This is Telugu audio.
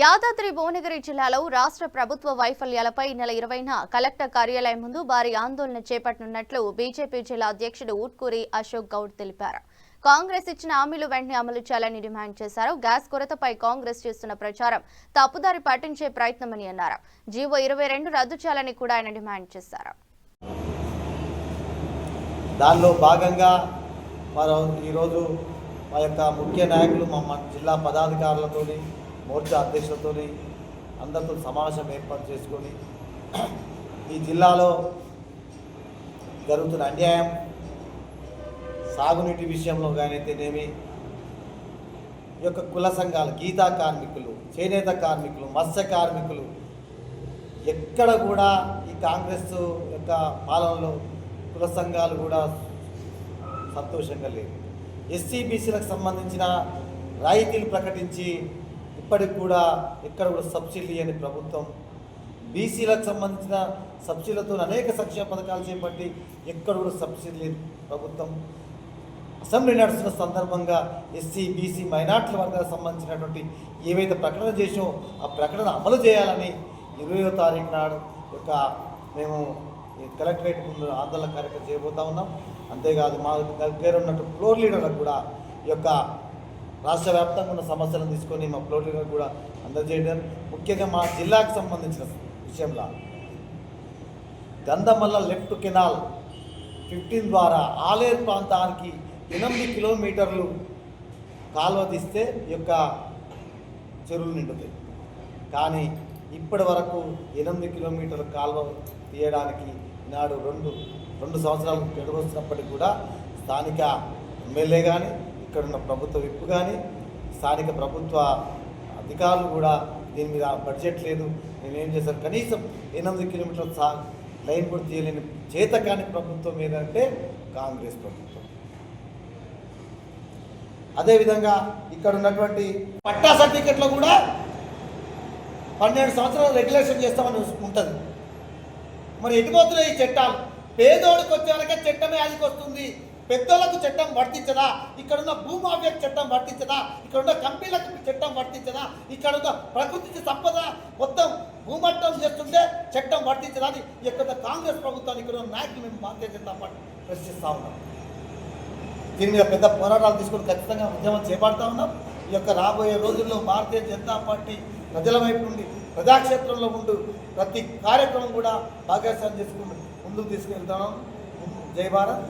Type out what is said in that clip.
యాదాద్రి భువనగిరి జిల్లాలో రాష్ట్ర ప్రభుత్వ వైఫల్యాలపై నెల 20న కలెక్టర్ కార్యాలయం ముందు భారీ ఆందోళన చేపట్టనున్నట్లు బీజేపీ జిల్లా అధ్యక్షుడు ఊట్కూరి అశోక్ గౌడ్ తెలిపారు. కాంగ్రెస్ ఇచ్చిన హామీలు వెంటనే అమలు చేయాలని డిమాండ్ చేశారు. గ్యాస్ కొరతపై కాంగ్రెస్ చేస్తున్న ప్రచారం తప్పుదారి పట్టించే ప్రయత్నమని అన్నారు. జీవో 22 రద్దు చేయాలని కూడా ఆయన డిమాండ్ చేశారు. దానిలో భాగంగా ఈరోజు మా యొక్క ముఖ్య నాయకులు మా జిల్లా పదాధికారులతో మోర్చా అధ్యక్షులతో అందరితో సమావేశం ఏర్పాటు చేసుకొని ఈ జిల్లాలో జరుగుతున్న అన్యాయం, సాగునీటి విషయంలో కానైతేనేమి, ఈ యొక్క కుల సంఘాలు, గీతా కార్మికులు, చేనేత కార్మికులు, మత్స్య కార్మికులు ఎక్కడ కూడా ఈ కాంగ్రెస్ యొక్క పాలనలో కుల సంఘాలు కూడా సంతోషంగా లేవు. ఎస్సీ బీసీలకు సంబంధించిన రాయితీలు ప్రకటించి ఇప్పటికి కూడా ఎక్కడ కూడా సబ్సిడీ అని ప్రభుత్వం, బీసీలకు సంబంధించిన సబ్సిడీలతో అనేక సంక్షేమ పథకాలు చేపట్టి ఎక్కడ కూడా సబ్సిడీ లేని ప్రభుత్వం. అసెంబ్లీ నడుస్తున్న సందర్భంగా ఎస్సీ బీసీ మైనార్టీల వర్గాలకు సంబంధించినటువంటి ఏవైతే ప్రకటన చేసామో ఆ ప్రకటన అమలు చేయాలని 20వ తారీఖు నాడు మేము కలెక్టరేట్ ముందు ఆందోళన కార్యక్రమం చేయబోతా ఉన్నాం. అంతేకాదు మా దగ్గర ఉన్నట్టు ఫ్లోర్ లీడర్లకు కూడా ఈ యొక్క రాష్ట్ర వ్యాప్తంగా ఉన్న సమస్యలను తీసుకొని మా ఫ్లోర్ లీడర్ కూడా అందజేయడం, ముఖ్యంగా మా జిల్లాకు సంబంధించిన విషయంలో గంధమల్ల లెఫ్ట్ కెనాల్ 15 ద్వారా ఆలేరు ప్రాంతానికి 8 కిలోమీటర్లు కాలువ తీస్తే ఈ యొక్క చెరువులు నిండుతాయి. కానీ ఇప్పటి వరకు 8 కిలోమీటర్ల కాలువ తీయడానికి నాడు రెండు సంవత్సరాలు గడువస్తున్నప్పటికీ కూడా స్థానిక ఎమ్మెల్యే కానీ, ఇక్కడున్న ప్రభుత్వ విప్ కానీ, స్థానిక ప్రభుత్వ అధికారులు కూడా దీని మీద బడ్జెట్ లేదు, నేనేం చేశాను, కనీసం 8 కిలోమీటర్ల లైన్ కూడా తీయలేని చేతకాని ప్రభుత్వం ఏదంటే కాంగ్రెస్ ప్రభుత్వం. అదేవిధంగా ఇక్కడ ఉన్నటువంటి పట్టా సర్టిఫికెట్లో కూడా 12 సంవత్సరాలు రెగ్యులేషన్ చేస్తామని ఉంటుంది. మరి ఎటుపోతున్నాయి ఈ చట్టాలు? పేదోడికి వచ్చే వాళ్ళకే చట్టమే అదికి వస్తుంది. పెద్దోళ్లకు చట్టం వర్తించదా? ఇక్కడున్న భూమాఫియాకు చట్టం వర్తించదా? ఇక్కడున్న కంపెనీలకు చట్టం వర్తించదా? ఇక్కడున్న ప్రకృతి సంపద మొత్తం భూమట్టం చేస్తుంటే చట్టం వర్తించదా అని ఇక్కడ కాంగ్రెస్ ప్రభుత్వాన్ని ఇక్కడ నాయకులు మేము భారతీయ జనతా పార్టీ ప్రశ్నిస్తూ ఉన్నాం. దీని మీద పెద్ద పోరాటాలు తీసుకొని ఖచ్చితంగా ఉద్యమం చేపడతా ఉన్నాం. ఈ యొక్క రాబోయే రోజుల్లో భారతీయ జనతా పార్టీ ప్రజల వైపు నుండి ప్రజాక్షేత్రంలో ఉంటూ ప్రతి కార్యక్రమం కూడా భాగస్వామ్యం చేసుకుంటూ ముందుకు తీసుకెళ్తాం. జై భారత్.